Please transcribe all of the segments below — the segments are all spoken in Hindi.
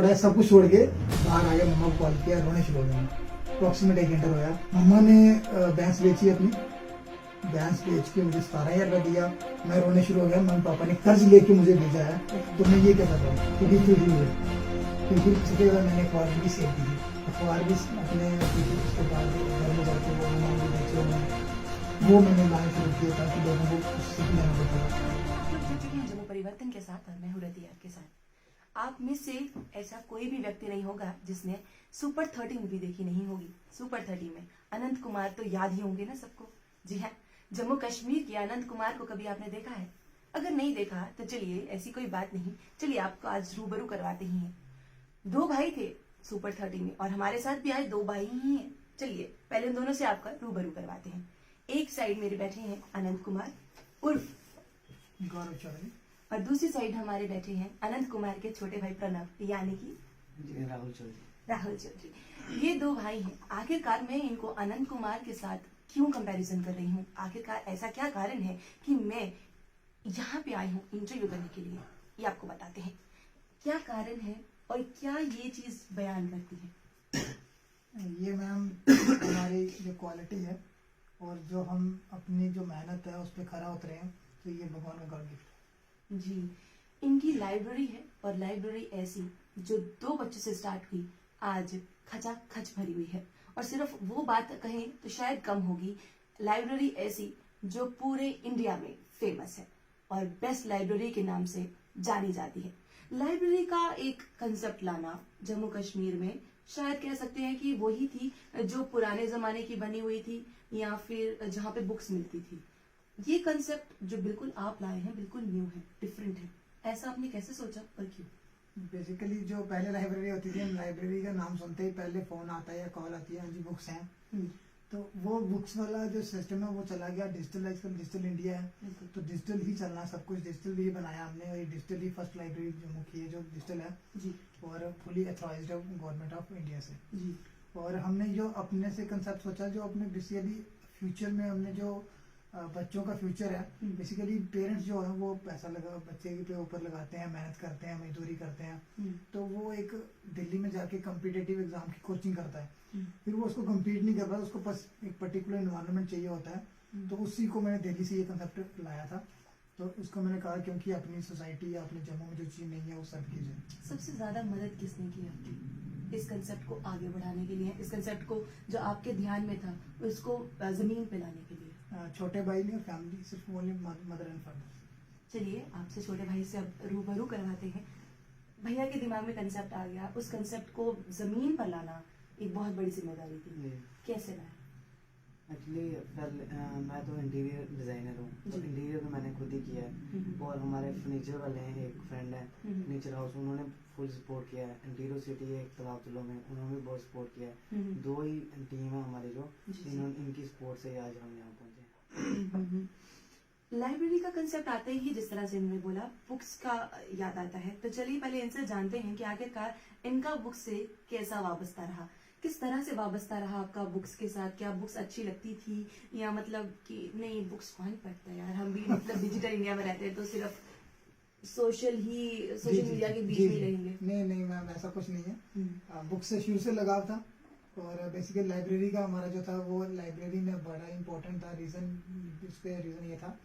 मैं सब कुछ छोड़ के बाहर आ गया, मम्मा को कॉल किया, रोने शुरू हो गया। अप्रॉक्सीमेट 1 घंटा रोया। मम्मा ने भैंस बेची अपनी, भैंस बेच के मुझे 17,000 रुपया दिया। मैं रोने शुरू हो गया। मम्मी पापा ने कर्ज लेके मुझे भेजा है, तो मैं ये क्या कर रहा हूँ, क्योंकि फिर उसके बाद मैंने अखबार भी सेव की थी, अखबार भी अपने उसके बाद घर में जाके वो बेचे वो मैंने लाना शुरू किया ताकि लोगों को सीखने में पड़ा। आप लोग जुड़ चुके हैं जम्मू परिवर्तन के साथ और मैं हूं रतिया के साथ। आप में से ऐसा कोई भी व्यक्ति नहीं होगा जिसने सुपर 30 मूवी देखी नहीं होगी। सुपर 30 में अनंत कुमार तो याद ही होंगे ना सबको। जी हाँ, जम्मू कश्मीर के अनंत कुमार को कभी आपने देखा है? अगर नहीं देखा तो चलिए, ऐसी कोई बात नहीं, चलिए आपको आज रूबरू करवाते ही हैं। 2 भाई थे सुपर 30 में और हमारे साथ भी आज 2 भाई ही हैं। चलिए पहले उन दोनों से आपका रूबरू करवाते हैं। एक साइड मेरे बैठे हैं अनंत कुमार उर्फ गौरव चौधरी, और दूसरी साइड हमारे बैठे हैं अनंत कुमार के छोटे भाई प्रणव यानी कि राहुल चौधरी। ये 2 भाई हैं। आखिरकार मैं इनको अनंत कुमार के साथ क्यों कंपैरिजन कर रही हूँ? आखिरकार ऐसा क्या कारण है कि मैं यहाँ पे आई हूँ इंटरव्यू करने के लिए? ये आपको बताते हैं क्या कारण है और क्या ये चीज बयान करती है। ये मैम हमारी जो क्वालिटी है और जो हम अपनी जो मेहनत है उस पर खरा उतरे हैं, तो ये भगवान का गॉड गिफ्ट है। जी, इनकी लाइब्रेरी है और लाइब्रेरी ऐसी जो 2 बच्चों से स्टार्ट हुई आज खचा खच भरी हुई है। और सिर्फ वो बात कहें तो शायद कम होगी, लाइब्रेरी ऐसी जो पूरे इंडिया में फेमस है और बेस्ट लाइब्रेरी के नाम से जानी जाती है। लाइब्रेरी का एक कंसेप्ट लाना जम्मू कश्मीर में शायद कह सकते हैं कि वही थी जो पुराने जमाने की बनी हुई थी या फिर जहाँ पे बुक्स मिलती थी। ये कंसेप्ट जो बिल्कुल आप लाए हैं बिल्कुल न्यू है, डिफरेंट है। ऐसा आपने कैसे सोचा और क्यों? बेसिकली जो पहले लाइब्रेरी होती थी, हम लाइब्रेरी का नाम सुनते ही पहले फोन आता है या कॉल आती है, हाँ जी बुक्स हैं। तो वो बुक्स वाला जो सिस्टम है वो चला गया डिजिटलाइज कर, डिजिटल इंडिया है तो डिजिटल ही चलना, सब कुछ डिजिटल ही बनाया हमने। और ये डिजिटल ही फर्स्ट लाइब्रेरी जम्मू की है जो डिजिटल है जी और फुली अथॉराइज्ड है गवर्नमेंट ऑफ इंडिया से। जी और हमने जो अपने से कंसेप्ट सोचा, जो अपने बेसिकली फ्यूचर में हमने जो बच्चों का फ्यूचर है, बेसिकली पेरेंट्स जो है वो पैसा लगा बच्चे के ऊपर लगाते हैं, मेहनत करते हैं, मजदूरी करते हैं, तो वो एक दिल्ली में जाके कम्पिटेटिव एग्जाम की कोचिंग करता है, फिर वो उसको कम्पीट नहीं कर रहा, उसको बस एक पर्टिकुलर इन्वायरमेंट चाहिए होता है। तो उसी को मैंने दिल्ली से ये कंसेप्ट लाया था। तो उसको मैंने कहा क्योंकि अपनी सोसाइटी या अपने जम्मू में जो चीज नहीं है वो सब की जाए। सबसे ज्यादा मदद किसने की आपकी इस कंसेप्ट को आगे बढ़ाने के लिए, इस कंसेप्ट को जो आपके ध्यान में था उसको जमीन पे लाने के लिए? छोटे भाई ने, फैमिली, सिर्फ ओनली मदर एंड फादर। चलिए आपसे छोटे भाई से अब रूबरू करवाते हैं। भैया के दिमाग में कंसेप्ट आ गया, उस कंसेप्ट को जमीन पर लाना एक बहुत बड़ी जिम्मेदारी थी, कैसे लाया? एक्चुअली मैं तो इंटीरियर डिजाइनर हूँ, तो इंटीरियर तो मैंने खुद ही किया है। और हमारे फर्नीचर वाले हैं, एक फ्रेंड है फर्नीचर हाउस, उन्होंने फुल सपोर्ट किया है। इंटीरियर सिटी है एक तालाब तलो में, उन्होंने भी बहुत सपोर्ट किया है। 2 ही टीम है हमारी जो इनकी सपोर्ट से आज हम यहाँ पहुँचे। लाइब्रेरी का कंसेप्ट आते ही जिस तरह से इन्होंने बोला बुक्स का याद आता है, तो चलिए पहले इनसे जानते हैं कि आखिरकार इनका बुक्स से कैसा वाबस्ता रहा, किस तरह से वाबस्ता रहा आपका बुक्स के साथ? क्या बुक्स अच्छी लगती थी या मतलब कि नहीं बुक्स कौन पढ़ता है यार, हम भी मतलब डिजिटल इंडिया में रहते हैं तो सिर्फ सोशल मीडिया के बीच में ही रहेंगे? नहीं मैम, ऐसा कुछ नहीं है। बुक से शुरू से लगाव था और बेसिकली लाइब्रेरी का हमारा जो था वो लाइब्रेरी में बड़ा इंपॉर्टेंट था। रीजन ये था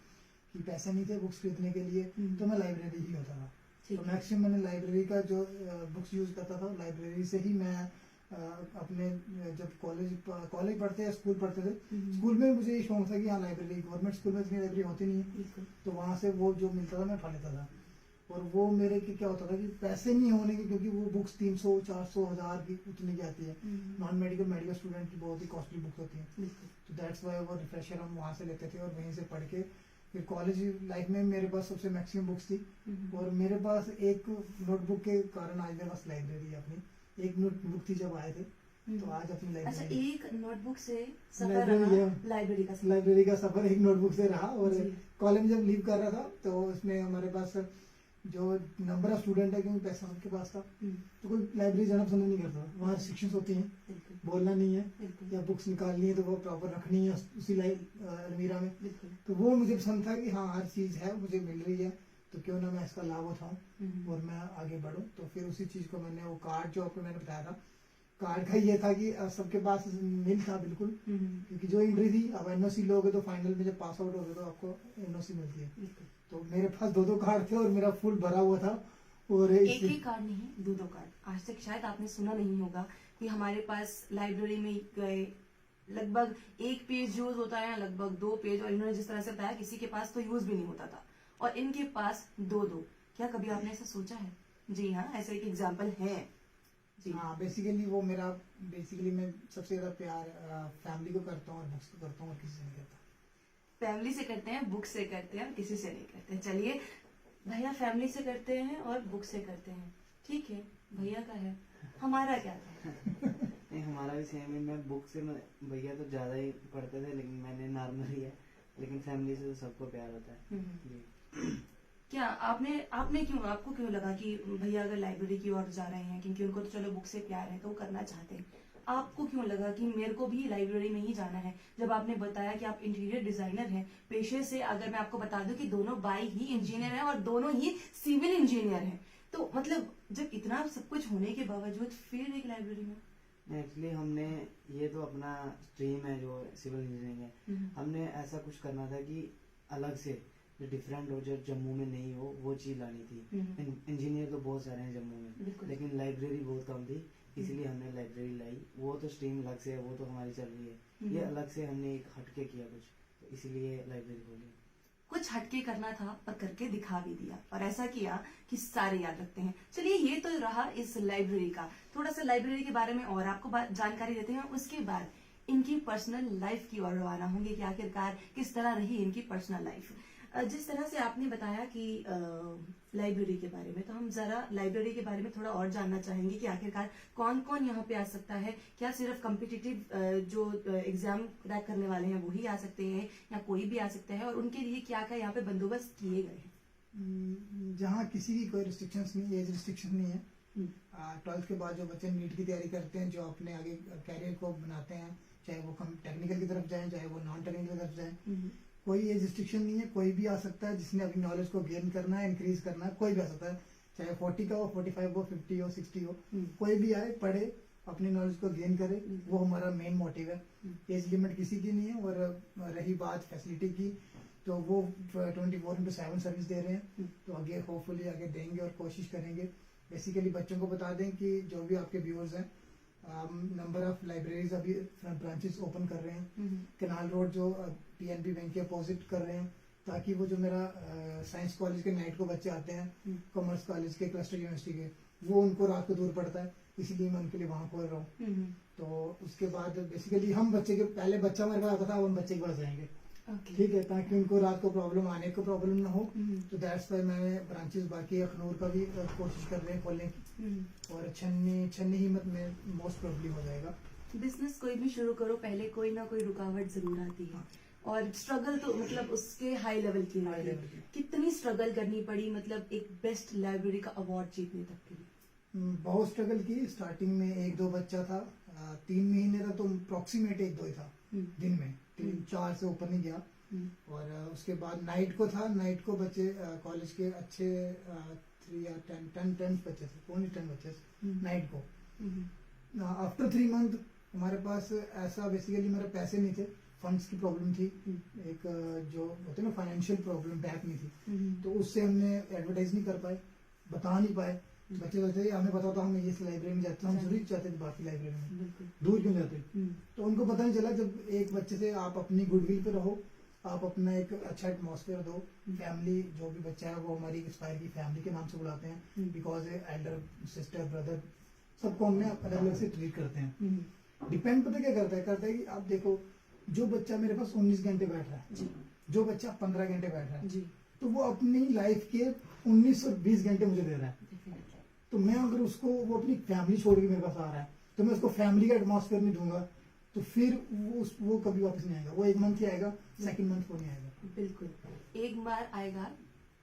कि पैसे नहीं थे बुक्स खरीदने के लिए, तो मैं लाइब्रेरी ही होता था। तो मैक्सिमम मैंने लाइब्रेरी का जो बुक्स यूज करता था, लाइब्रेरी से ही मैं अपने जब कॉलेज पढ़ते या स्कूल पढ़ते थे, स्कूल में मुझे ये शौक था कि हाँ लाइब्रेरी, गवर्नमेंट स्कूल में इतनी लाइब्रेरी होती नहीं है, तो वहाँ से वो जो मिलता था मैं उठा लेता था। और वो मेरे के क्या होता था कि पैसे नहीं होने के, क्योंकि वो बुक्स 300, 400, 1000 की उतनी की आती है। नॉन मेडिकल स्टूडेंट की बहुत ही कॉस्टली बुक्स होती हैं, तो दैट्स वाई वो रिफ्रेशर हम वहाँ से लेते थे और वहीं से पढ़ के फिर कॉलेज लाइफ में मेरे पास सबसे मैक्सिमम बुक्स थी। और मेरे पास एक नोटबुक के कारण आज मेरे पास लाइब्रेरी है अपनी। एक नोटबुक थी जब आए थे, तो आज अपनी लाइब्रेरी। अच्छा, एक नोटबुक से सफर रहा, लाइब्रेरी का सफर एक नोटबुक से रहा। और कॉलेज में जब लीव कर रहा था तो उसमें हमारे पास जो नंबर ऑफ स्टूडेंट है, क्योंकि पैसा सबके पास था, तो कोई लाइब्रेरी जाना पसंद नहीं करता। वहाँ रिस्ट्रिक्शंस होती हैं, बोलना नहीं है या बुक्स निकालनी है तो वो प्रॉपर रखनी है उसी अलमीरा में। तो वो मुझे पसंद था कि हाँ हर चीज़ है, मुझे मिल रही है, तो क्यों ना मैं इसका लाभ उठाऊं और मैं आगे बढ़ूं। तो फिर उसी चीज को मैंने, वो कार्ड जो आपको मैंने बताया था, कार्ड का ये था कि सबके पास मिल था बिल्कुल, क्योंकि जो एंट्री थी, अब एनओसी लोगे तो फाइनल में जब पास आउट होगे तो आपको एनओसी मिलती है। तो मेरे पास 2 कार्ड थे और मेरा फुल भरा हुआ था। और एक ही कार्ड नहीं, 2 कार्ड। आज तक शायद आपने सुना नहीं होगा कि हमारे पास लाइब्रेरी में गए, लगभग 1 पेज यूज होता है, लगभग 2 पेज, और इन्होंने जिस तरह से बताया किसी के पास तो यूज भी नहीं होता था और इनके पास 2-2। क्या कभी आपने ऐसा सोचा है? जी हाँ, ऐसा एक एग्जाम्पल है जी। हाँ, बेसिकली वो मेरा, बेसिकली मैं सबसे ज्यादा प्यार फैमिली को करता हूँ और बुक्स को करता हूँ और किसी से नहीं करता। फैमिली से करते हैं, बुक से करते हैं, किसी से नहीं करते हैं। चलिए भैया फैमिली से करते हैं और बुक से करते हैं, ठीक है, भैया का है, हमारा क्या है? नहीं, हमारा भी सेम है। मैं बुक से, भैया तो ज्यादा ही पढ़ते थे, लेकिन मैंने नॉर्मल ही है। लेकिन फैमिली से तो सबको प्यार होता है जी। क्या आपने क्यों, आपको क्यों लगा कि भैया अगर लाइब्रेरी की ओर जा रहे हैं, क्योंकि उनको तो चलो बुक से प्यार है तो वो करना चाहते हैं, आपको क्यों लगा कि मेरे को भी लाइब्रेरी में ही जाना है? जब आपने बताया कि आप इंटीरियर डिजाइनर हैं पेशे से, अगर मैं आपको बता दूं कि दोनों भाई ही इंजीनियर हैं और दोनों ही सिविल इंजीनियर हैं, तो मतलब जब इतना सब कुछ होने के बावजूद फिर एक लाइब्रेरी में? एक्चुअली हमने, ये तो अपना स्ट्रीम है जो सिविल इंजीनियरिंग है, हमने ऐसा कुछ करना था कि अलग से जो डिफरेंट हो, जो जम्मू में नहीं हो, वो चीज लानी थी। इंजीनियर तो बहुत सारे हैं जम्मू में, लेकिन लाइब्रेरी बहुत कम थी, इसलिए हमने लाइब्रेरी लाई। वो तो स्ट्रीम अलग से है, वो तो हमारी चल रही है। ये अलग से हमने एक हटके किया कुछ, तो इसीलिए लाइब्रेरी खोली। कुछ हटके करना था पर करके दिखा भी दिया, और ऐसा किया कि सारे याद रखते हैं। चलिए ये तो रहा इस लाइब्रेरी का, थोड़ा सा लाइब्रेरी के बारे में और आपको जानकारी देते हैं। उसके बाद इनकी पर्सनल लाइफ की ओर रवाना होंगे कि आखिरकार किस तरह रही इनकी पर्सनल लाइफ। जिस तरह से आपने बताया कि लाइब्रेरी के बारे में, तो हम जरा लाइब्रेरी के बारे में थोड़ा और जानना चाहेंगे कि आखिरकार कौन कौन यहाँ पे आ सकता है। क्या सिर्फ कॉम्पिटिटिव जो एग्जाम क्रैक करने वाले हैं वही आ सकते हैं, या कोई भी आ सकता है, और उनके लिए क्या क्या यहाँ पे बंदोबस्त किए गए हैं? जहाँ किसी की कोई रिस्ट्रिक्शंस नहीं, एज रिस्ट्रिक्शन नहीं है। 12th के बाद जो बच्चे नीट की तैयारी करते हैं, जो अपने आगे कैरियर को बनाते हैं, चाहे वो टेक्निकल की तरफ जाएं, चाहे वो नॉन टेक्निकल की तरफ जाएं, कोई एज रिस्ट्रिक्शन नहीं है। कोई भी आ सकता है जिसने अपनी नॉलेज को गेन करना है, इंक्रीज करना है, कोई भी आ सकता है, चाहे 40 का हो, 45 हो, 50 हो, 60 हो, कोई भी आए, पढ़े, अपनी नॉलेज को गेन करे, वो हमारा मेन मोटिव है। एज लिमिट किसी की नहीं है। और रही बात फैसिलिटी की, तो वो 24/7 सर्विस दे रहे हैं, तो आगे होपफुली आगे देंगे और कोशिश करेंगे। बेसिकली बच्चों को बता दें कि जो भी आपके व्यूअर्स हैं, नंबर ऑफ लाइब्रेरीज अभी ब्रांचेस ओपन कर रहे हैं। कनाल रोड जो पीएनबी बैंक के अपोजिट कर रहे हैं, ताकि वो जो मेरा साइंस कॉलेज के नाइट को बच्चे आते हैं, कॉमर्स कॉलेज के, क्लस्टर यूनिवर्सिटी के, वो उनको रात को दूर पड़ता है, इसीलिए मैं उनके लिए वहाँ खोल रहा हूँ। तो उसके बाद बेसिकली हम बच्चे के, पहले बच्चा हमारे पास आता था, हम बच्चे के पास जाएंगे, ठीक है, ताकि उनको रात को प्रॉब्लम, आने को प्रॉब्लम ना हो। तो दैट्स वाई मैंने ब्रांचेस बाकी अखनूर का भी कोशिश कर रहे हैं खोलने की, और छन्नी हिम्मत में मोस्ट प्रोबेबली हो जाएगा। बिजनेस कोई भी शुरू करो, पहले कोई ना कोई रुकावट जरूर आती है, और स्ट्रगल तो मतलब उसके हाई लेवल की हाई लेवल की। कितनी स्ट्रगल करनी पड़ी, मतलब एक बेस्ट लाइब्रेरी का अवार्ड जीतने तक के लिए? बहुत स्ट्रगल की। स्टार्टिंग में 1-2 बच्चा था, 3 महीने तक तो अप्रोक्सीमेट 1-2 ही था दिन में, 3-4 से ऊपर नहीं गया। और उसके बाद नाइट को था, नाइट को बच्चे कॉलेज के अच्छे 3 या 10 बच्चे थे, ओनली 10 बच्चे नाइट को। आफ्टर 3 मंथ हमारे पास ऐसा, बेसिकली मेरे पैसे नहीं थे, फंड्स की प्रॉब्लम थी, एक जो होते ना फाइनेंशियल प्रॉब्लम, बैक नहीं थी, तो उससे हमने एडवर्टाइज नहीं कर पाए, बता नहीं पाए। बच्चे बोलते हमें पता था, हम इस लाइब्रेरी में जाते हैं, हम जरूर चाहते थे बाकी लाइब्रेरी में, दूर क्यों जाते। तो उनको पता नहीं चला। जब एक बच्चे से आप अपनी गुडविल पे रहो, आप अपना एक अच्छा एटमॉस्फेयर दो, फैमिली जो भी बच्चा है वो हमारी इंस्पायर की फैमिली के नाम से बुलाते हैं, बिकॉज एल्डर सिस्टर ब्रदर सबको हमने अलग अलग से ट्रीट करते हैं। डिपेंड पता क्या करता है कि आप देखो, जो बच्चा मेरे पास 19 घंटे बैठ रहा है, जो बच्चा 15 घंटे बैठ रहा है, तो वो अपनी लाइफ के 19 और 20 घंटे मुझे दे रहा है। तो मैं अगर उसको, वो अपनी फैमिली छोड़ के मेरे पास आ रहा है, तो मैं उसको फैमिली का एटमॉस्फेयर नहीं दूंगा, तो फिर वो कभी वापस नहीं आएगा। वो 1 मंथ ही आएगा, सेकंड मंथ वो नहीं आएगा। बिल्कुल, एक बार आएगा,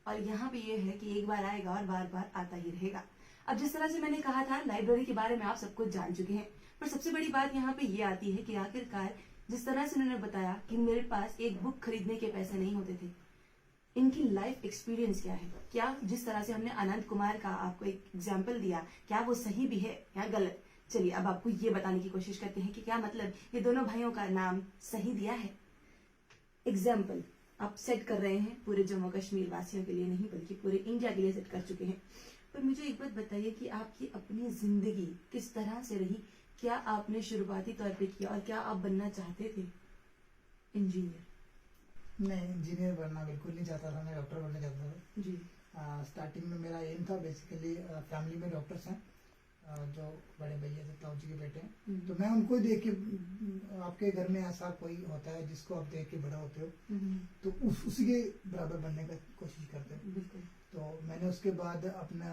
और यहाँ पे ये है कि एक बार आएगा और बार बार आता ही रहेगा। अब जिस तरह से मैंने कहा था, लाइब्रेरी के बारे में आप सब कुछ जान चुके हैं, पर सबसे बड़ी बात यहाँ पे ये आती है कि आखिरकार जिस तरह से उन्होंने बताया कि मेरे पास एक बुक खरीदने के पैसे नहीं होते थे, इनकी लाइफ एक्सपीरियंस क्या है, क्या जिस तरह से हमने अनंत कुमार का आपको एक एग्जाम्पल दिया, क्या वो सही भी है या गलत। चलिए अब आपको ये बताने की कोशिश करते हैं कि क्या मतलब ये दोनों भाइयों का नाम सही दिया है। एग्जाम्पल आप सेट कर रहे हैं पूरे जम्मू कश्मीर वासियों के लिए नहीं बल्कि पूरे इंडिया के लिए सेट कर चुके हैं। पर मुझे एक बात बताइए कि आपकी अपनी जिंदगी किस तरह से रही, क्या आपने शुरुआती तौर पे किया और क्या आप बनना चाहते थे इंजीनियर? मैं इंजीनियर बनना बिल्कुल नहीं चाहता था, मैं डॉक्टर बनना चाहता था जी। स्टार्टिंग में मेरा एम था बेसिकली, फैमिली में डॉक्टर्स हैं, जो बड़े भैया थे ताऊ जी के बेटे हैं, तो मैं उनको ही देख के आपके घर में ऐसा कोई होता है जिसको आप देख के बड़ा होते हो, तो उसी के बराबर बनने का कोशिश करते हो। बिल्कुल। तो मैंने उसके बाद अपना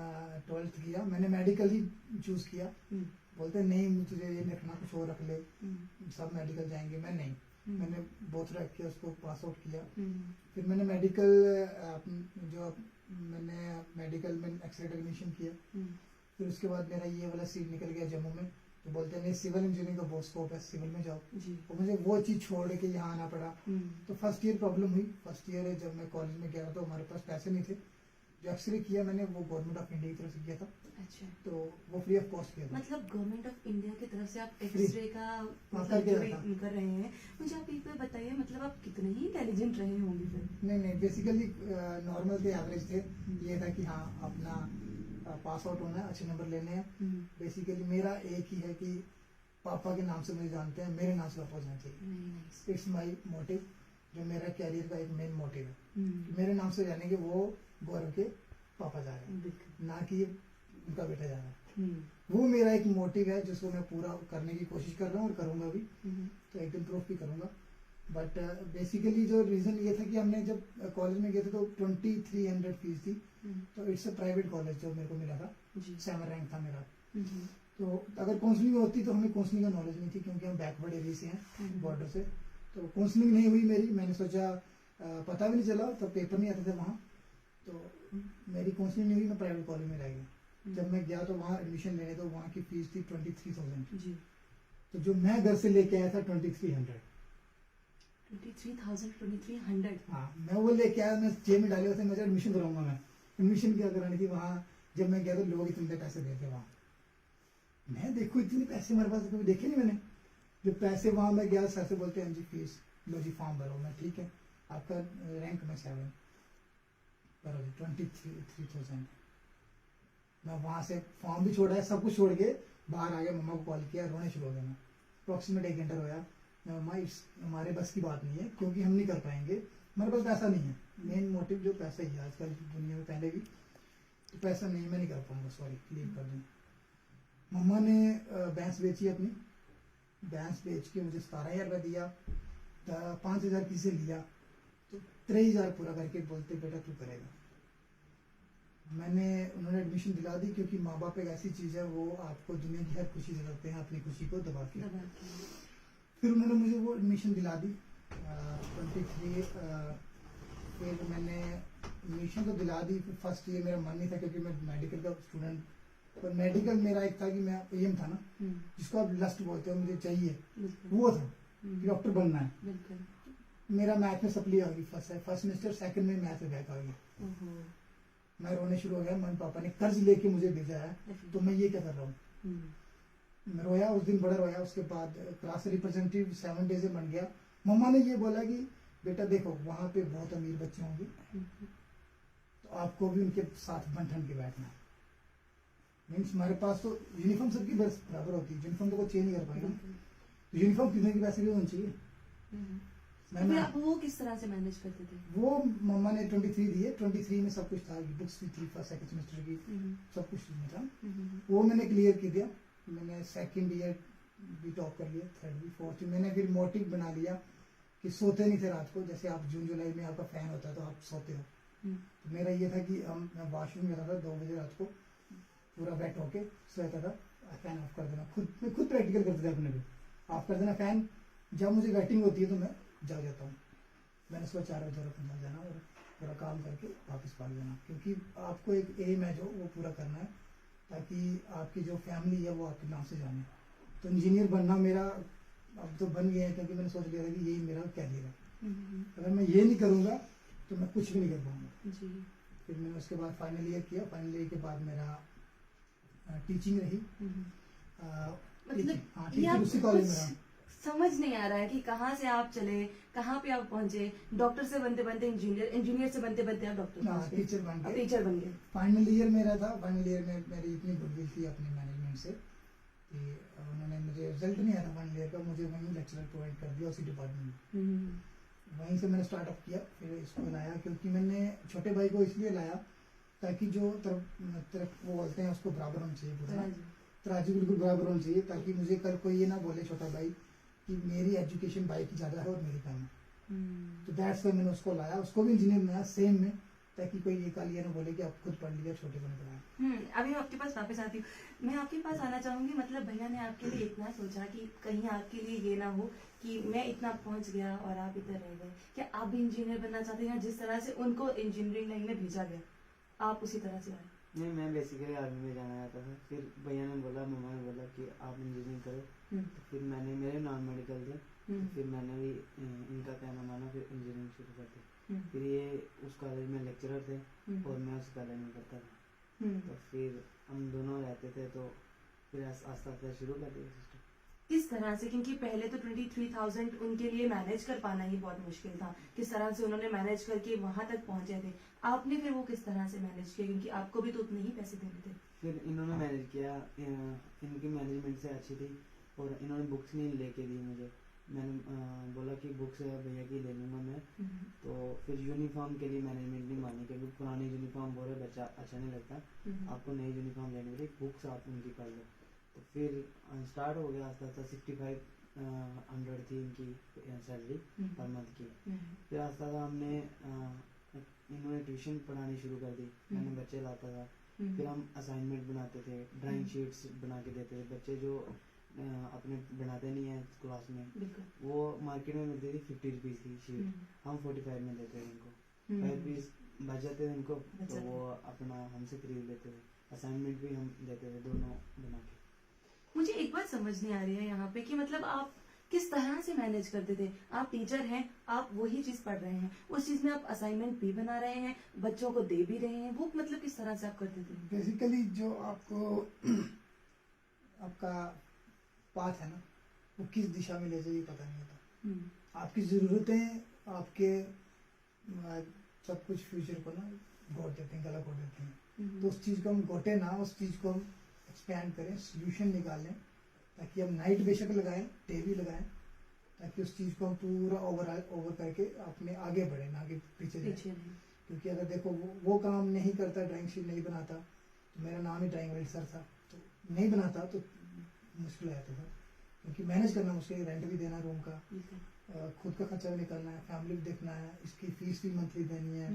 12th किया, मैंने मेडिकल ही चूज किया। बोलते नहीं तुझे ये नहीं रखना, कुछ और रख ले, सब मेडिकल जाएंगे। मैं नहीं, मैंने बहुत रख के उसको पास आउट किया। फिर मैंने मेडिकल जो मैंने मेडिकल में एक्सरे टेक्नीशियन किया। फिर उसके बाद मेरा ये वाला सीट निकल गया जम्मू में, तो बोलते हैं नहीं सिविल इंजीनियरिंग का बहुत स्कोप है, सिविल में जाओ। तो मुझे वो चीज़ छोड़ के यहाँ आना पड़ा। तो फर्स्ट ईयर प्रॉब्लम हुई। फर्स्ट ईयर जब मैं कॉलेज में गया तो हमारे पास पैसे नहीं थे। जो एक्सरे किया मैंने वो गवर्नमेंट ऑफ इंडिया की तरफ से किया था। अच्छा, तो वो फ्री ऑफ कॉस्ट किया था। मतलब गवर्नमेंट ऑफ इंडिया की तरफ से आप एक्सरे का करके जो रखा। कर रहे हैं। मुझे आप एक बार बताइए, मतलब आप कितने ही इंटेलिजेंट रहे होंगे फिर। नहीं बेसिकली नॉर्मल थे, एवरेज थे। ये था कि हाँ अपना पास आउट होना है, अच्छे नंबर लेने हैं। बेसिकली मेरा एक ही है कि पापा के नाम से मुझे जानते हैं, मेरे नाम से पापा जाना चाहिए। इट्स माई मोटिव, जो मेरा कैरियर का एक मेन मोटिव है। मेरे नाम से जानेंगे वो गौरव के पापा जा रहे हैं, ना कि उनका बेटा जा रहा है। वो मेरा एक मोटिव है जिसको मैं पूरा करने की कोशिश कर रहा हूँ और करूंगा भी। तो एक दिन प्रूफ भी करूंगा। बट बेसिकली जो रीजन ये था कि हमने जब कॉलेज में गए थे तो 2300 फीस थी। तो इट्स अ प्राइवेट कॉलेज जो मेरे को मिला था, 7 रैंक था मेरा। तो अगर काउंसलिंग होती तो हमें काउंसलिंग का नॉलेज नहीं थी, क्योंकि हम बैकवर्ड एरिया से हैं, बॉर्डर से। तो काउंसलिंग नहीं हुई मेरी। मैंने सोचा पता भी नहीं चला, तो पेपर नहीं आते थे वहाँ, तो मेरी काउंसलिंग नहीं हुई, मैं प्राइवेट कॉलेज में रह गया। जब मैं गया तो वहाँ एडमिशन लेने, तो वहाँ की फीस थी 23,000। तो जो मैं घर से लेके आया था 2300। 23,000 हाँ, मैं वो लेके आया, मैं जेब में डाले हुए थे, मैं एडमिशन कराऊंगा। मैं एडमिशन क्या करानी थी वहाँ। जब मैं गया तो लोग इतने पैसे देते वहाँ। मैं देखो इतने पैसे मेरे पास कभी देखे नहीं मैंने। जो पैसे वहाँ मैं गया, सर से बोलते हैं जी फीस लो जी, फॉर्म भरो। मैं ठीक है, आपका रैंक में 7 भरो जी, 23,000। मैं वहाँ से फॉर्म भी छोड़ा है, सब कुछ छोड़ के बाहर आ गया। मम्मा को कॉल किया, रोने शुरू हो गया मैं। अप्रॉक्सीमेट 1 घंटा रोया। मम्मा इस हमारे बस की बात नहीं है, क्योंकि हम नहीं कर पाएंगे, हमारे पास पैसा नहीं है। मेन मोटिव जो पैसा ही है आजकल दुनिया में, पहले भी तो पैसा नहीं, मैं नहीं कर पाऊंगा, सॉरी लीव कर दूँ। मम्मा ने भैंस बेची अपनी। भैंस बेच के मुझे 17,000 रुपये दिया। 5,000 किसी लिया, तो 23,000 पूरा करके बोलते बेटा तू करेगा। उन्होंने एडमिशन दिला दी, क्योंकि माँ बाप एक ऐसी चीज़ है, वो आपको दुनिया की हर खुशी दिलाते हैं अपनी खुशी को दबा के। फिर उन्होंने मुझे वो एडमिशन दिला दी 23। फिर मैंने एडमिशन तो दिला दी। फिर फर्स्ट ईयर मेरा मन नहीं था, क्योंकि मैं मेडिकल का स्टूडेंट, पर मेडिकल मेरा एक था कि मैं एम था ना, जिसको आप लस्ट बोलते हो, मुझे चाहिए वो था कि डॉक्टर बनना है। मेरा मैथ में सप्ली आ गई फर्स्ट सेमेस्टर, सेकंड में मैथ में बैक आ गई। मैं रोने शुरू हो गया। मम्मी पापा ने कर्ज लेके मुझे भेजा है, तो मैं ये क्या कर रहा हूँ। मैं रोया, उस दिन बड़ा रोया। उसके बाद क्लास रिप्रेजेंटेटिव 7 डेज में बन गया। मम्मा ने ये बोला कि बेटा देखो वहाँ पे बहुत अमीर बच्चे होंगे, तो आपको भी उनके साथ बन ठन के बैठना है। मीन्स हमारे पास तो यूनिफॉर्म सबकी बस बराबर होती है, यूनिफॉर्म तो कोई चेंज नहीं कर पाएगा। तो यूनिफॉर्म कितने के पैसे भी होने चाहिए। तो आप वो किस तरह से मैनेज करते थे? वो मम्मा ने 23 दिए। 23 में सब कुछ था, बुक्स भी थी फर्स्ट सेकंड सेमेस्टर की, सब कुछ में था। वो मैंने क्लियर कर दिया। मैंने सेकंड ईयर भी टॉप कर लिया, थर्ड भी, फोर्थ भी। मैंने फिर मोटिव बना लिया कि सोते नहीं थे रात को। जैसे आप जून जुलाई में आपका फैन होता है तो आप सोते हो, तो मेरा ये था कि मैं वॉशरूम में जाता था 2 बजे रात को, पूरा वेट होके सोता था। फैन ऑफ कर देना, मैं खुद प्रैक्टिकल करते थे अपने को, ऑफ कर देना फैन। जब मुझे वेटिंग होती है तो मैं जाग जाता हूँ। मैंने सुबह 4 बजे अपना जाना और पूरा काम करके वापस भाग जाना, क्योंकि आपको एक एम है जो वो पूरा करना है, ताकि आपकी जो फैमिली है वो आपके नाम से जाने। तो इंजीनियर बनना मेरा अब तो बन गया है, क्योंकि मैंने सोच लिया था कि यही मेरा कैरियर है। अगर मैं ये नहीं करूँगा तो मैं कुछ भी नहीं कर पाऊंगा। जी। फिर मैंने उसके बाद फाइनल ईयर किया। फाइनल ईयर के बाद मेरा टीचिंग रही। मतलब हाँ, ये आप उसी कॉलेज कुछ में रहा। समझ नहीं आ रहा है कि कहाँ से आप चले, कहाँ पे आप पहुंचे। डॉक्टर से बनते बनते इंजीनियर, इंजीनियर से बनते बनते आप डॉक्टर हाँ, पहुंच गए, टीचर बन गए। टीचर बन गए। फाइनल ईयर मेरा था। फाइनल ईयर में मेरी इतनी गुडविल थी अपने मैनेजमेंट से कि उन्होंने मुझे रिजल्ट नहीं आया था फाइनल ईयर का, मुझे वहीं लेक्चरर प्रोवाइड कर दिया उसी डिपार्टमेंट में। वहीं से मैंने स्टार्टअप किया। फिर इसको लाया, क्योंकि मैंने छोटे भाई को इसलिए लाया ताकि जो तरफ वो बोलते हैं उसको बराबर होना चाहिए, पूरा तराजू बिल्कुल बराबर होना चाहिए, ताकि मुझे कल कोई ये ना बोले छोटा भाई कि मेरी एजुकेशन भाई की ज़्यादा है और मेरी कम है। तो दैट्स वाई मैंने उसको लाया, उसको भी इंजीनियर बनाया सेम में, ताकि कोई ये कल ये ना बोले कि आप खुद पढ़ लिया, छोटे को नहीं पढ़ाया। अभी मैं आपके पास वापस आती हूँ। मैं आपके पास आना चाहूंगी, मतलब भैया ने आपके लिए इतना सोचा कि कहीं आपके लिए ये ना हो कि मैं इतना पहुंच गया और आप इधर रह गए। क्या आप भी इंजीनियर बनना चाहते हैं? जिस तरह से उनको इंजीनियरिंग लाइन में भेजा गया, आप उसी तरह से आए? नहीं, मैं बेसिकली आर्मी में जाना चाहता था। फिर भैया ने बोला, मम्मा ने बोला कि आप इंजीनियरिंग करो। तो फिर मैंने, मेरे नॉन मेडिकल थे, तो फिर मैंने भी इनका कहना माना, फिर इंजीनियरिंग शुरू कर दी। फिर ये उस कॉलेज में लेक्चरर थे और मैं उस कॉलेज में करता था। तो फिर हम दोनों रहते थे, तो फिर आस्ता आस्ता शुरू कर दिया सिस्टम। किस तरह से? क्योंकि पहले तो 23,000 उनके लिए मैनेज कर पाना ही बहुत मुश्किल था। किस तरह से उन्होंने मैनेज करके वहां तक पहुंचे थे? आपने फिर वो किस तरह से मैनेज किया? क्योंकि आपको भी तो उतने ही पैसे देने थे। फिर इन्होंने मैनेज किया, इनकी मैनेजमेंट से अच्छी थी और इन्होंने बुक्स नहीं लेके दी मुझे। मैंने बोला कि बुक्स भैया की ले लूँगा मैं। तो फिर यूनिफॉर्म के लिए मैनेजमेंट नहीं मानी, क्योंकि पुरानी यूनिफॉर्म बोले बच्चा अच्छा नहीं लगता, आपको नई यूनिफॉर्म लेनी पड़ेगी, बुक्स आप उनकी पढ़ लो। तो फिर स्टार्ट हो गया आस्ता आस्ता। 6500 थी इनकी सैलरी पर मंथ की। फिर आस्ता आस्ता हमने इन्होंने ट्यूशन पढ़ानी शुरू कर दी। मैंने बच्चे लाता था, फिर हम असाइनमेंट बनाते थे, ड्राइंग शीट्स बना के देते थे। बच्चे जो अपने बनाते नहीं है क्लास में, वो मार्केट में मिलती थी 50 रुपीज़ की शीट, हम 45 में देते थे इनको। 5 रुपीज़ बच जाते थे इनको, तो वो अपना हमसे खरीद लेते थे। असाइनमेंट भी हम देते थे, दोनों बना के। मुझे एक बात समझ नहीं आ रही है यहाँ पे कि मतलब आप किस तरह से मैनेज करते थे? आप टीचर हैं, आप वही चीज पढ़ रहे हैं, उस चीज में आप असाइनमेंट भी बना रहे हैं, बच्चों को दे भी रहे हैं, वो मतलब किस तरह से आप करते थे? बेसिकली जो आपको आपका पाथ है ना, वो किस दिशा में ले जाए पता नहीं होता। आपकी ज़रूरतें आपके सब कुछ फ्यूचर को ना गोट देते हैं, गला गोट देते हैं। तो उस चीज़ को हम गोटे ना, उस चीज़ को हम एक्सपैंड करें, सोल्यूशन निकालें, ताकि हम नाइट बेशक लगाएं, डे भी लगाएं, ताकि उस चीज़ को हम पूरा ओवर करके अपने आगे बढ़े, ना आगे पीछे जाए। क्योंकि अगर देखो वो काम नहीं करता, ड्राइंग शीट नहीं बनाता, तो मेरा नाम ही ड्राइंग एडिटर था, तो नहीं बनाता तो मुश्किल आ जाता था। क्योंकि मैनेज करना मुश्किल, रेंट भी देना रूम का, खुद का खर्चा भी निकालना है, फैमिली भी देखना है, इसकी फीस भी मंथली देनी है,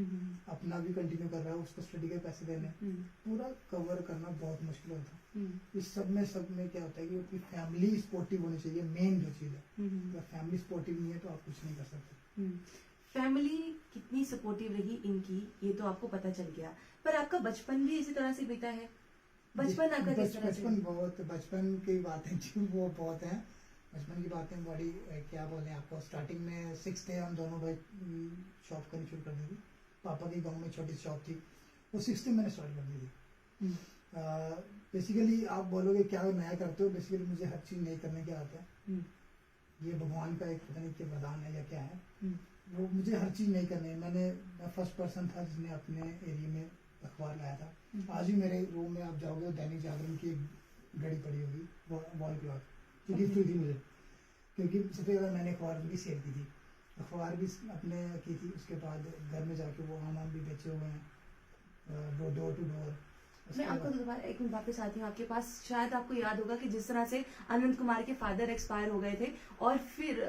अपना भी कंटिन्यू कर रहा है, उसको स्टडी के पैसे देने, पूरा कवर करना बहुत मुश्किल होता है। इस सब में क्या होता है कि अपनी फैमिली सपोर्टिव होनी चाहिए, मेन जो चीज़ है। अगर फैमिली सपोर्टिव नहीं है तो आप कुछ नहीं कर सकते। फैमिली कितनी सपोर्टिव रही इनकी, ये तो आपको पता चल गया, पर आपका बचपन भी इसी तरह से बीता है? बचपन आपका किस तरह से? बचपन की बातें जो वो बहुत हैं। बचपन की बातें बड़ी क्या बोले आपको। स्टार्टिंग में 6 थे हम दोनों भाई, शॉप करनी शुरू कर दी थी। पापा की गांव में छोटी शॉप थी, वो 6 में मैंने स्टार्ट कर दी थी। बेसिकली आप बोलोगे क्या नया करते हो, बेसिकली मुझे हर चीज़ नई करने की आदत है। ये भगवान का एक पता नहीं क्या वरदान है या क्या है, वो मुझे हर चीज़ नहीं करनी है। मैं फर्स्ट पर्सन था जिसने अपने एरिया में अखबार लाया था। आज भी मेरे रूम में आप जाओगे तो दैनिक जागरण की एक घड़ी पड़ी होगी, वॉल क्लॉक, जो गिफ्ट हुई थी मुझे, क्योंकि सबसे ज़्यादा मैंने अखबार भी सेल की थी, अखबार भी अपने की थी। उसके बाद घर में जाके वो आम भी बेचे हुए हैं, डोर टू डोर। मैं आपको दोबारा एक मिनट वापस आती हूँ आपके पास। शायद आपको याद होगा कि जिस तरह से अनंत कुमार के फादर एक्सपायर हो गए थे और फिर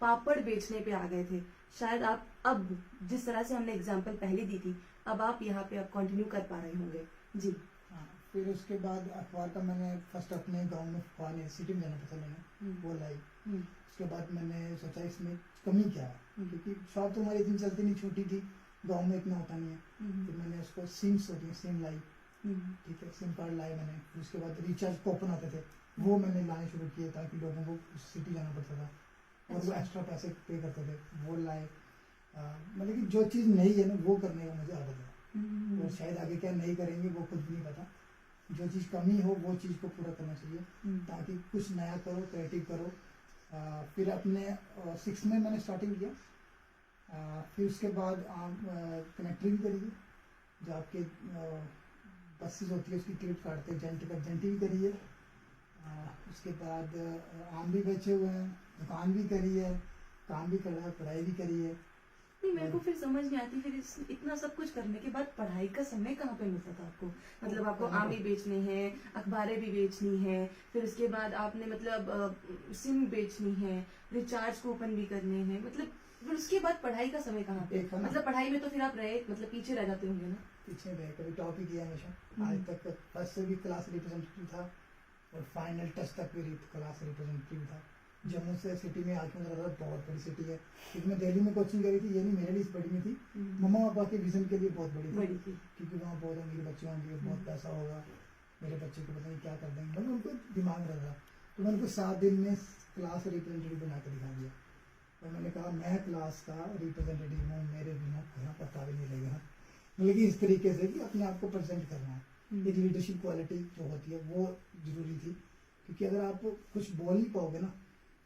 पापड़ बेचने पे आ गए थे, शायद आप अब जिस तरह से हमने एग्जांपल पहले दी थी, अब आप यहाँ पे अब कंटिन्यू कर पा रहे होंगे। जी हाँ, फिर उसके बाद अखबार का मैंने फर्स्ट अपने गांव में अखबार नहीं, सिटी में जाना पसंद मैंने, वो लाई। उसके बाद मैंने सोचा इसमें कमी क्या है, क्योंकि शॉप तो हमारी इतनी चलती नहीं, छोटी थी, गांव में इतना होता नहीं है। फिर मैंने उसको सिम्स होती है, सिम लाई, ठीक है, सिम कार्ड लाए मैंने। फिर उसके बाद रिचार्ज कूपन आते थे, वो मैंने लाने शुरू किए, ताकि लोगों को सिटी जाना पड़ता था और वो एक्स्ट्रा पैसे पे करते थे, वो लाए। मतलब कि जो चीज़ नहीं है ना वो करने का मुझे आदत है, और शायद आगे क्या नहीं करेंगे वो खुद भी नहीं पता। जो चीज़ कमी हो वो चीज़ को पूरा करना चाहिए, ताकि कुछ नया करो, क्रिएटिव करो। फिर अपने 6 में मैंने स्टार्टिंग किया। फिर उसके बाद आप कनेक्टर भी करिए, जो आपके बसेस होती है उसकी टिकट काटते हैं, जेंटी भी करिए। उसके बाद आम भी बेचे हुए हैं, दुकान भी करी है, काम भी करा है, पढ़ाई भी करी है। नहीं, मेरे को फिर समझ नहीं आती, फिर इतना सब कुछ करने के बाद पढ़ाई का समय कहाँ पे मिलता था आपको? मतलब आपको आम भी बेचने हैं, अखबारें भी बेचनी है, फिर उसके बाद आपने मतलब सिम बेचनी है, रिचार्ज कूपन भी करने हैं, मतलब फिर उसके बाद पढ़ाई का समय कहाँ पे? एक है ना, मतलब पढ़ाई में तो फिर आप रहे, मतलब पीछे रह जाते होंगे ना? पीछे रह कभी टॉप ही किया हमेशा। आज तक फर्स्ट से भी क्लास रिप्रेजेंटेटिव था, और फाइनल टेस्ट तक भी क्लास रिप्रेजेंटेटिव था। जम्मू से सिटी में आके मुझे लगा बहुत बड़ी सिटी है, क्योंकि मैं दिल्ली में कोचिंग करी थी, ये नहीं मेरे लिए इस बड़ी में थी, मम्मा पापा के विजन के लिए बहुत बड़ी थी, क्योंकि वहाँ बहुत अमीर बच्चे होंगे, बहुत पैसा होगा, मेरे बच्चे को पता नहीं क्या कर देंगे, मतलब उनको दिमाग में रहा। तो मैंने उनको 7 दिन में क्लास रिप्रेजेंटेटिव बना के दिखा दिया, और मैंने कहा मैं क्लास का रिप्रेजेंटेटिव हूँ, मेरे बिना कोई पता भी नहीं लगेगा। मतलब कि इस तरीके से कि अपने आप को प्रेजेंट करना है। एक लीडरशिप क्वालिटी जो होती है वो जरूरी थी, क्योंकि अगर आप कुछ बोल नहीं पाओगे ना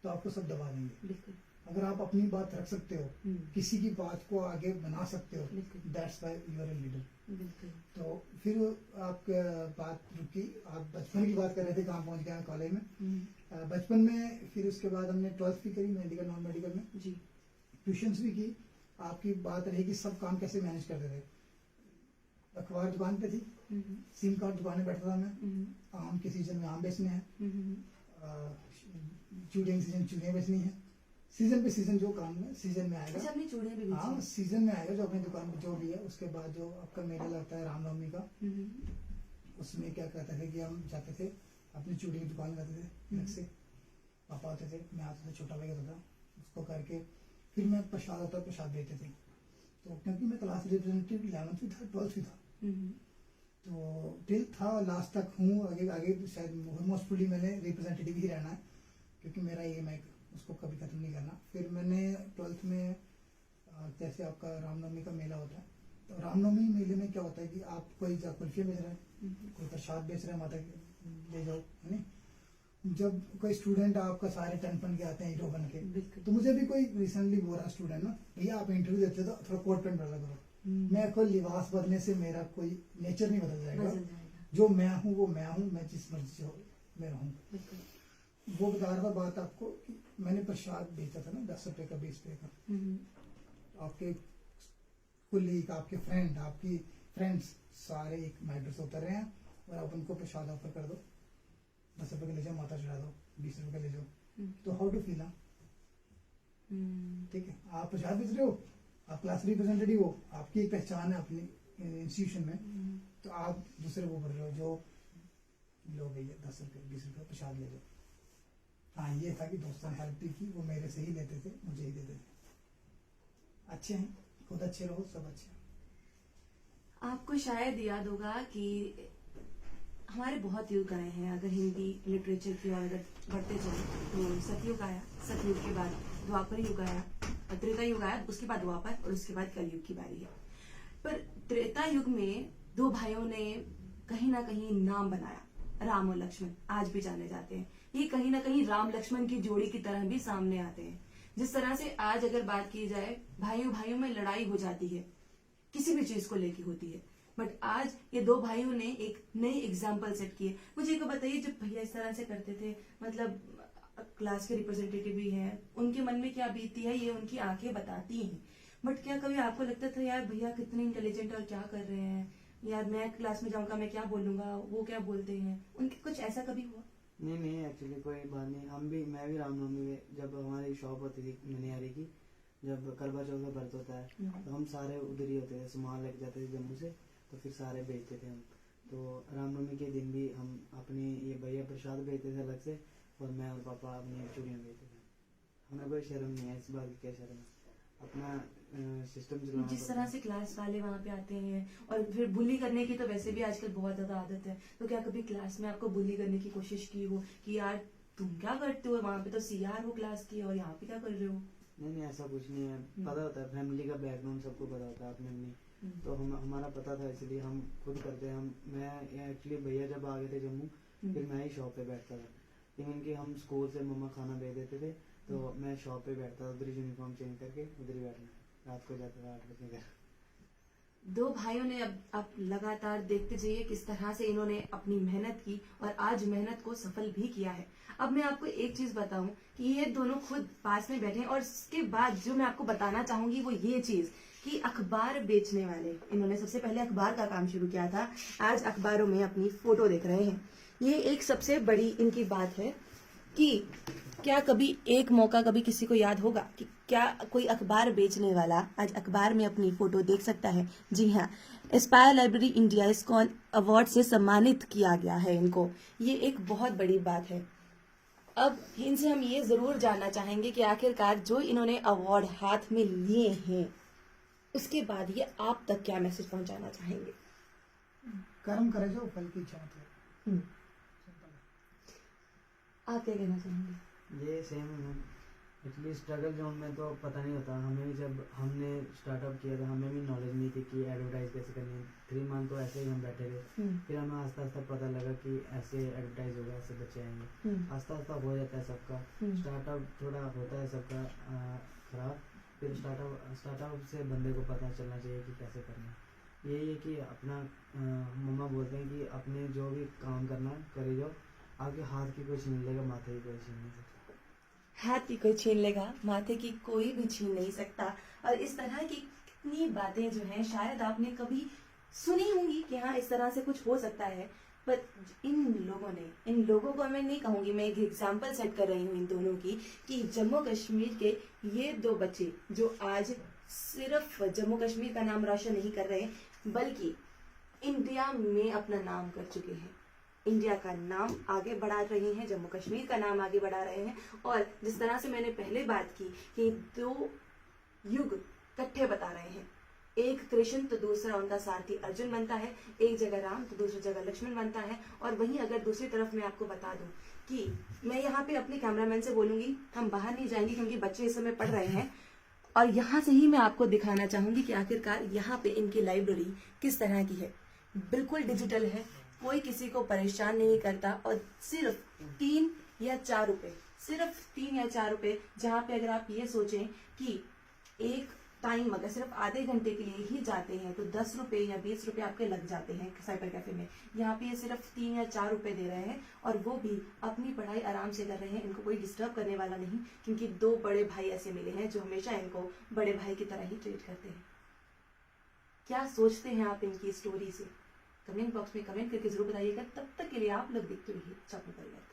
तो आपको सब दबा देंगे। अगर आप अपनी बात रख सकते हो, किसी की बात को आगे बना सकते हो, that's why you are a leader. तो फिर आप बात रुकी, आप बचपन की बात कर रहे थे, कहाँ पहुंच गया कॉलेज में। बचपन में फिर उसके बाद हमने 12th भी करी, मेडिकल नॉन मेडिकल में जी, ट्यूशंस भी की। आपकी बात रही कि सब काम कैसे मैनेज करते थे। अखबार दुकान पे थी, सिम कार्ड दुकान में बैठा था मैं, आम के सीजन में आम बेचने हैं, चूड़ियों के सीजन चूड़ियाँ बेचनी है, सीजन पे सीजन जो काम है सीजन में आएगा। अच्छा, अपनी चूड़ियाँ भी हाँ, सीजन में आएगा जो अपनी दुकान में जो भी है। उसके बाद जो आपका मेला लगता है रामनवमी का, उसमें क्या कहते थे कि हम जाते थे अपनी चूड़ी की दुकान करते थे अलग से, पापा आते थे, मैं आता था, छोटा भाई होता था, उसको करके फिर मैं प्रसाद होता प्रसाद देते थे। तो क्योंकि मैं क्लास रिप्रेजेंटेटिव 11th भी था, 12th भी था, तो 10th था, लास्ट तक हूँ, आगे आगे तो शायद मोस्टली मैंने रिप्रेजेंटेटिव ही रहना है, क्योंकि मेरा एम है उसको कभी खत्म नहीं करना। फिर मैंने 12th में जैसे आपका रामनवमी का मेला होता है, तो रामनवमी मेले में क्या होता है कि आप कोई कुल्फियाँ बेच रहे हैं, कोई प्रसाद बेच रहे हैं, माता ले जाओ, है नहीं। जब कोई स्टूडेंट आपका सारे टन बन के आते हैं हीरो बन के, तो मुझे भी कोई रिसेंटली बोल रहा स्टूडेंट ना, भैया आप इंटरव्यू देते तो थोड़ा कोट पैंट बदला करो। मैं कोई लिबास बदलने से मेरा कोई नेचर नहीं बदल जाएगा, जो मैं हूँ वो मैं हूँ, मैं जिस मर्जी से मैं रहूँ। वो बता रहा था बात आपको कि मैंने प्रसाद बेचा था ना 10 रुपए का, 20 रुपए का, आपके कुलीग, आपके फ्रेंड, आपकी फ्रेंड्स सारे एक मेट्रो से उतर रहे हैं, और आप उनको प्रसाद ऑफर कर दो, 10 रुपए का ले जाओ, माता चढ़ा दो, 20 रुपए का ले जाओ, तो हाउ टू फील? ठीक है, आप प्रसाद बेच रहे हो, आप क्लास रिप्रेजेंटेटिव हो, आपकी एक पहचान है अपनी इंस्टीट्यूशन में, तो आप दूसरे को बोल रहे हो जो लो भैया 10 रुपए 20 रुपए प्रसाद ले जाओ। हाँ, ये था कि दोस्तों ने हेल्प भी की, वो मेरे से ही लेते थे, मुझे ही देते थे। अच्छे हैं, खुद अच्छे रहो, सब अच्छे हैं। आपको शायद याद होगा कि हमारे बहुत युग आए हैं, अगर हिंदी लिटरेचर की ओर अगर बढ़ते चले तो सतयुग आया, सतयुग के बाद द्वापर युग आया, त्रेता युग आया, उसके बाद द्वापर, और उसके बाद कलयुग की बारी है। पर त्रेता युग में 2 भाइयों ने कहीं ना कहीं नाम बनाया, राम और लक्ष्मण आज भी जाने जाते हैं। ये कहीं ना कहीं राम लक्ष्मण की जोड़ी की तरह भी सामने आते हैं। जिस तरह से आज अगर बात की जाए, भाइयों भाइयों में लड़ाई हो जाती है, किसी भी चीज को लेके होती है, बट आज ये 2 भाइयों ने एक नई एग्जाम्पल सेट की है। मुझे एक बताइए, जब भैया इस तरह से करते थे, मतलब क्लास के रिप्रेजेंटेटिव भी हैं, उनके मन में क्या बीतती है ये उनकी आंखें बताती हैं, बट क्या कभी आपको लगता था यार भैया कितने इंटेलिजेंट और क्या कर रहे हैं, यार मैं क्लास में जाऊंगा मैं क्या बोलूंगा, वो क्या बोलते हैं, उनके कुछ ऐसा कभी हुआ? नहीं, एक्चुअली कोई बात नहीं। मैं भी रामनवमी में, जब हमारी शॉप होती थी मनिहारी की, जब करवा चौथ का व्रत होता है तो हम सारे उधर ही होते थे, सामान लेके जाते थे जम्मू से, तो फिर सारे बेचते थे हम। तो रामनवमी के दिन भी हम अपनी ये भैया प्रसाद बेचते थे अलग से, और मैं और पापा अपनी चूड़ियाँ बेचते थे। हमें कोई शर्म नहीं है इस बात की, क्या शर्म है, अपना सिस्टम चलाना। जिस तरह से क्लास वाले वहाँ पे आते हैं, और फिर बुली करने की तो वैसे भी आजकल बहुत ज्यादा आदत है, तो क्या कभी क्लास में आपको बुली करने की कोशिश की हो कि यार तुम क्या करते हो, वहाँ पे तो सीआर हो क्लास की और यहाँ पे क्या कर रहे हो? नहीं ऐसा कुछ नहीं है, पता होता है फैमिली का बैकग्राउंड सबको पता होता है अपने अपनी, तो हमारा पता था इसलिए हम खुद करते हैं। मैं एक्चुअली भैया जब आ गए थे जम्मू, फिर मैं ही शॉप पे बैठता था, इवन कि हम स्कूल से मम्मा खाना भेज देते थे तो मैं शॉप पे बैठता था, उधर ही यूनिफॉर्म चेंज करके उधर ही बैठना, रात को जाता था 8 बजे घर। दो भाइयों ने अब आप लगातार देखते जाइए किस तरह से इन्होंने अपनी मेहनत की और आज मेहनत को सफल भी किया है। अब मैं आपको एक चीज बताऊं कि ये दोनों खुद पास में बैठे हैं और इसके बाद जो मैं आपको बताना चाहूंगी वो ये चीज कि अखबार बेचने वाले, इन्होंने सबसे पहले अखबार का काम शुरू किया था, आज अखबारों में अपनी फोटो देख रहे हैं। ये एक सबसे बड़ी इनकी बात है कि क्या कभी एक मौका कभी किसी को याद होगा कि क्या कोई अखबार बेचने वाला आज अखबार में अपनी फोटो देख सकता है? जी हाँ, Aspire library India ISKCON award से सम्मानित किया गया है इनको। ये एक बहुत बड़ी बात है। अब इनसे हम ये जरूर जानना चाहेंगे कि आखिरकार जो इन्होंने अवार्ड हाथ में लिए हैं उसके बाद ये आप तक क्या मैसेज पहुंचाना चाहेंगे? कर्म करे जो फल की इच्छा मत करे। आप क्या कहना चाहेंगे? ये सेम है। एक्चुअली स्ट्रगल जोन में तो पता नहीं होता, हमें भी जब हमने स्टार्टअप किया तो हमें भी नॉलेज नहीं थी कि एडवर्टाइज कैसे करनी है। 3 मंथ तो ऐसे ही हम बैठे थे, फिर हमें आस्ता आस्ता पता लगा कि ऐसे एडवर्टाइज होगा, ऐसे बच्चे आएंगे, आस्ता आस्ता हो जाता है सबका। स्टार्टअप थोड़ा होता है सबका खराब, फिर स्टार्टअप से बंदे को पता चलना चाहिए कि कैसे करना है। यही है कि अपना मम्मा बोलते हैं कि अपने जो भी काम करना है करे जाओ, आगे हाथ की कोई छीन लेगा, माथे की कोई छीन नहीं सकता। हाथ की कोई छीन लेगा, माथे की कोई भी छीन नहीं सकता। और इस तरह की कितनी बातें जो हैं शायद आपने कभी सुनी होंगी कि हाँ इस तरह से कुछ हो सकता है, पर इन लोगों को मैं नहीं कहूंगी, मैं एक एग्जांपल सेट कर रही हूँ इन दोनों की कि जम्मू कश्मीर के ये 2 बच्चे जो आज सिर्फ जम्मू कश्मीर का नाम रोशन नहीं कर रहे बल्कि इंडिया में अपना नाम कर चुके हैं, इंडिया का नाम आगे बढ़ा रहे हैं, जम्मू कश्मीर का नाम आगे बढ़ा रहे हैं। और जिस तरह से मैंने पहले बात की कि 2 युग इकट्ठे बता रहे हैं, एक कृष्ण तो दूसरा उनका सारथी अर्जुन बनता है, एक जगह राम तो दूसरी जगह लक्ष्मण बनता है। और वहीं अगर दूसरी तरफ मैं आपको बता दूं कि मैं यहाँ पे अपने कैमरामैन से बोलूंगी हम बाहर नहीं जाएंगे क्योंकि बच्चे इस समय पढ़ रहे हैं, और यहाँ से ही मैं आपको दिखाना चाहूंगी कि आखिरकार यहाँ पे इनकी लाइब्रेरी किस तरह की है। बिल्कुल डिजिटल है, कोई किसी को परेशान नहीं करता, और सिर्फ 3 या 4 रुपए, जहाँ पे अगर आप ये सोचें कि एक टाइम अगर सिर्फ आधे घंटे के लिए ही जाते हैं तो 10 रुपए या 20 रुपए आपके लग जाते हैं साइबर कैफे में। यहाँ पे ये सिर्फ 3 या 4 रुपए दे रहे हैं और वो भी अपनी पढ़ाई आराम से कर रहे हैं, इनको कोई डिस्टर्ब करने वाला नहीं, क्योंकि 2 बड़े भाई ऐसे मिले हैं जो हमेशा इनको बड़े भाई की तरह ही ट्रीट करते हैं। क्या सोचते हैं आप इनकी स्टोरी से? कमेंट बॉक्स में कमेंट करके जरूर बताइएगा। तब तक के लिए आप लोग देखते रहिए चैनल परिवार।